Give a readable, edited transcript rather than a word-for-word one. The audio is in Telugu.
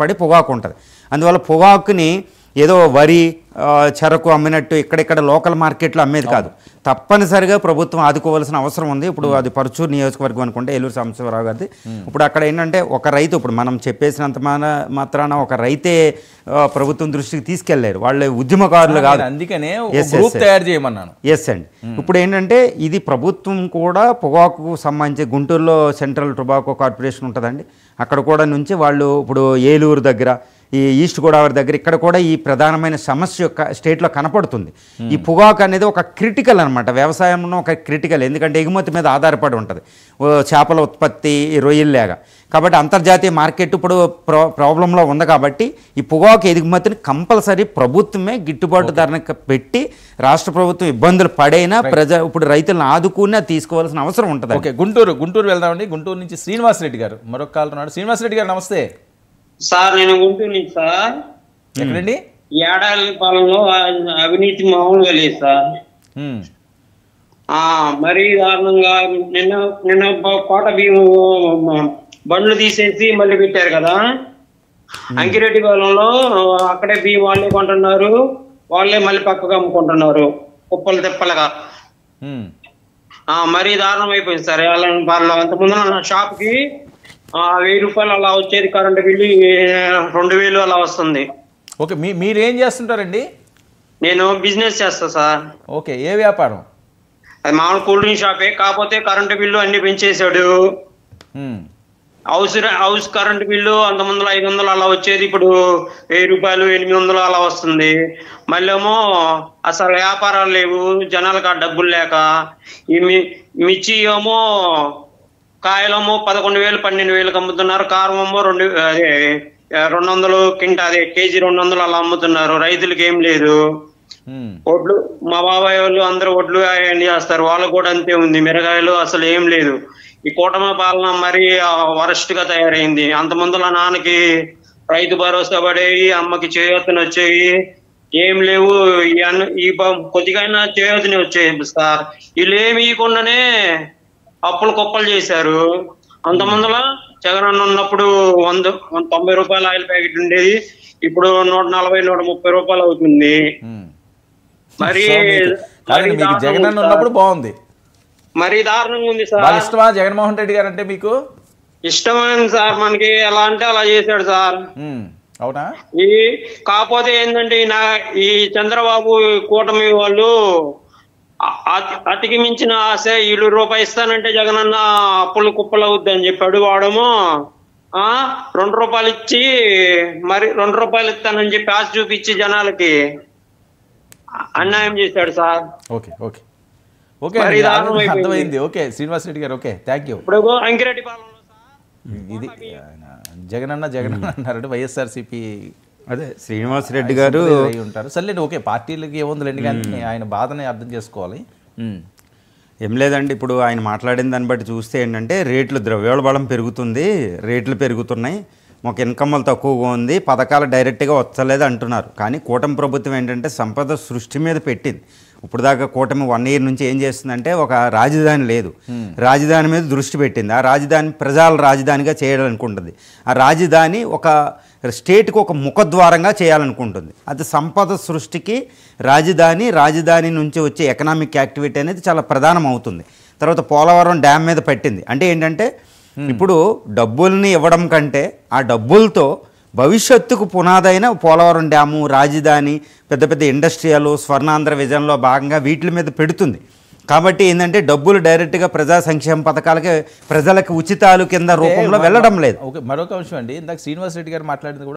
పడి పొగాకు ఉంటుంది. అందువల్ల పొగాకుని ఏదో వరి చెరకు అమ్మినట్టు ఇక్కడిక్కడ లోకల్ మార్కెట్లో అమ్మేది కాదు. తప్పనిసరిగా ప్రభుత్వం ఆదుకోవాల్సిన అవసరం ఉంది. ఇప్పుడు అది పరుచూరు నియోజకవర్గం అనుకుంటే ఏలూరు సాంబశివరావు గారిది. ఇప్పుడు అక్కడ ఏంటంటే ఒక రైతు, ఇప్పుడు మనం చెప్పేసినంత మాత్రాన ఒక రైతే ప్రభుత్వం దృష్టికి తీసుకెళ్లారు, వాళ్ళే ఉద్యమకారులు కాదు. అందుకనే గ్రూప్ తయారు చేయమన్నాను. ఎస్ అండి. ఇప్పుడు ఏంటంటే ఇది ప్రభుత్వం కూడా పొగాకు సంబంధించి గుంటూరులో సెంట్రల్ టొబాకో కార్పొరేషన్ ఉంటుందండి, అక్కడ కూడా నుంచి వాళ్ళు ఇప్పుడు ఏలూరు దగ్గర, ఈ ఈస్ట్ గోదావరి దగ్గర ఇక్కడ కూడా ఈ ప్రధానమైన సమస్య యొక్క స్టేట్లో కనపడుతుంది. ఈ పొగాకు అనేది ఒక క్రిటికల్ అనమాట, వ్యవసాయంలో ఒక క్రిటికల్, ఎందుకంటే ఎగుమతి మీద ఆధారపడి ఉంటుంది, చేపల ఉత్పత్తి, రొయ్యల్లాగా. కాబట్టి అంతర్జాతీయ మార్కెట్ ఇప్పుడు ప్రాబ్లంలో ఉంది. కాబట్టి ఈ పొగాకు ఎగుమతిని కంపల్సరీ ప్రభుత్వమే గిట్టుబాటు ధరను పెట్టి, రాష్ట్ర ప్రభుత్వం ఇబ్బందులు పడైనా ఇప్పుడు రైతులను ఆదుకునే తీసుకోవాల్సిన అవసరం ఉంటుంది. ఓకే, గుంటూరు వెళ్దామండి. గుంటూరు నుంచి శ్రీనివాస్ రెడ్డి గారు మరొక కాల్ ఉన్నాడు. శ్రీనివాస్ రెడ్డి గారు నమస్తే సార్. నేను గుంటూరు నుంచి సార్. ఎక్కడండి? ఏడాది పాలనలో అవినీతి మామూలుగా లేదు సార్. మరీ దారుణంగా నిన్న కోట బియ్యం బండ్లు తీసేసి మళ్ళీ పెట్టారు కదా. అంకిరెడ్డి పాలనలో అక్కడే బియ్యం వాళ్ళే కొంటున్నారు, వాళ్ళే మళ్ళీ పక్కగా అమ్ముకుంటున్నారు కుప్పలు తిప్పలుగా. మరీ దారుణం అయిపోయింది సార్. అంతకుముందు నా షాప్ కి 1000 రూపాయలు అలా వచ్చేది, కరెంటు బిల్లు 2000 అలా వస్తుంది. ఓకే, మీరేం చేస్తుంటారండి? నేను బిజినెస్ చేస్తా సార్. ఓకే, ఏ వ్యాపారం? అది మామూలు కూల్ డ్రింక్ షాపే, కాకపోతే కరెంటు బిల్లు అన్ని పెంచేశాడు. హౌస్ కరెంటు బిల్లు అంతకుముందు 500 అలా వచ్చేది, ఇప్పుడు 1000 రూపాయలు 800 అలా వస్తుంది. మళ్ళీ ఏమో అసలు వ్యాపారాలు లేవు, జనాలకు ఆ డబ్బులు లేక. ఈ మిర్చి ఏమో కాయలేమో 11,000 12,000 అమ్ముతున్నారు, కారం ఏమో 200 కింటా, అదే కేజీ 200 అలా అమ్ముతున్నారు. రైతులకి ఏం లేదు. వడ్లు మా బాబాయ్ వాళ్ళు అందరూ వడ్లు అన్ని చేస్తారు, వాళ్ళకు కూడా అంతే ఉంది. మిరగాయలు అసలు ఏం లేదు. ఈ కూటమి పాలన మరీ వరస్ట్ గా తయారైంది. అంత ముందుల నాన్నకి రైతు భరోసా పడేవి, అమ్మకి చేయూతని వచ్చేవి, ఏం లేవు. ఈ కొద్దిగైనా చేయూతని వచ్చేవి సార్. వీళ్ళు ఏమి ఇవ్వకుండానే అప్పులు కుప్పలు చేశారు. అంత ముందుల జగన్ అన్న ఉన్నప్పుడు 190 రూపాయల ఆయిల్ ప్యాకెట్ ఉండేది, ఇప్పుడు 140 130 రూపాయలు అవుతుంది. మరి జగన్ అన్న ఉన్నప్పుడు బాగుంది, మరి దారుణంగా ఉంది సార్. ఇష్టమా జగన్మోహన్ రెడ్డి గారు అంటే? మీకు ఇష్టమైంది సార్. మనకి ఎలా అంటే అలా చేశాడు సార్. అవునా? కాకపోతే ఏంటంటే ఈ చంద్రబాబు కూటమి వాళ్ళు అతికి మించిన ఆశ. వీళ్ళు రూపాయి ఇస్తానంటే జగన్ అన్న అప్పులు కుప్పలు అవుద్ది అని చెప్పాడు. వాడేమో 2 రూపాయలు ఇచ్చి మరి 2 రూపాయలు ఇస్తానని చెప్పి ఆశ చూపించి జనాలకి అన్యాయం చేశాడు సార్. ఓకే ఓకే ఓకే, అర్థమైంది. ఓకే శ్రీనివాస్ రెడ్డి గారు, ఓకే, థ్యాంక్ యూ. ఇప్పుడు అంకిరెడ్డి పాలనలో ఇది జగన్ అన్న అన్నారంటే వైఎస్ఆర్సీపీ అదే శ్రీనివాస్ రెడ్డి గారు ఉంటారు. సర్లేండి, ఓకే, పార్టీలకి ఏముందిలేండి, కానీ ఆయన బాధని అర్థం చేసుకోవాలి. ఏం లేదండి, ఇప్పుడు ఆయన మాట్లాడిన దాన్ని బట్టి చూస్తే ఏంటంటే రేట్లు, ద్రవ్యోల్బణం పెరుగుతుంది, రేట్లు పెరుగుతున్నాయి, మాకు ఇన్కమ్లు తక్కువగా ఉంది, పథకాలు డైరెక్ట్గా వచ్చలేదు అంటున్నారు. కానీ కూటమి ప్రభుత్వం ఏంటంటే సంపద సృష్టి మీద పెట్టింది. ఇప్పుడు దాకా కూటమి 1 year నుంచి ఏం చేస్తుందంటే ఒక రాజధాని లేదు, రాజధాని మీద దృష్టి పెట్టింది. ఆ రాజధాని ప్రజల రాజధానిగా చేయాలనుకుంటుంది. ఆ రాజధాని ఒక స్టేట్కి ఒక ముఖద్వారంగా చేయాలనుకుంటుంది. అది సంపద సృష్టికి రాజధాని నుంచి వచ్చే ఎకనామిక్ యాక్టివిటీ అనేది చాలా ప్రధానం అవుతుంది. తర్వాత పోలవరం డ్యామ్ మీద పెట్టింది. అంటే ఏంటంటే ఇప్పుడు డబ్బుల్ని ఇవ్వడం కంటే ఆ డబ్బులతో భవిష్యత్తుకు పునాదైన పోలవరం డ్యాము, రాజధాని, పెద్ద పెద్ద ఇండస్ట్రియల్, స్వర్ణాంధ్ర విజన్లో భాగంగా వీటి మీద పెడుతుంది. కాబట్టి ఏంటంటే డబ్బులు డైరెక్ట్గా ప్రజా సంక్షేమ పథకాలకి, ప్రజలకు ఉచితాలు కింద రూపంలో వెళ్ళడం లేదు. ఓకే, మరొక విషయం అండి, ఇందాక శ్రీనివాస్ రెడ్డి గారు మాట్లాడింది కూడా